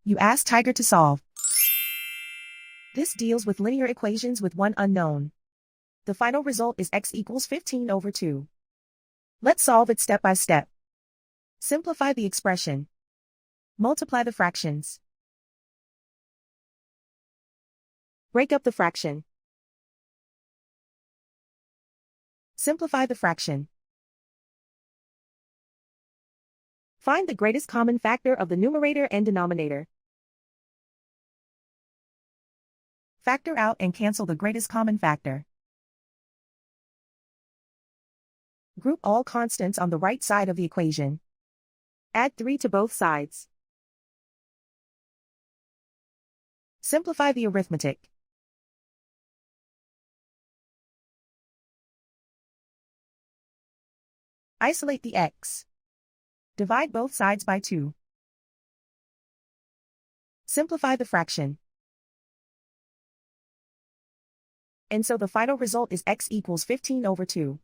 You ask Tiger to solve. This deals with linear equations with one unknown. The final result is x equals 15 over 2. Let's solve it step by step. Simplify the expression. Multiply the fractions. Break up the fraction. Simplify the fraction. Find the greatest common factor of the numerator and denominator. Factor out and cancel the greatest common factor. Group all constants on the right side of the equation. Add 3 to both sides. Simplify the arithmetic. Isolate the x. Divide both sides by 2. Simplify the fraction. And so the final result is x equals 15 over 2.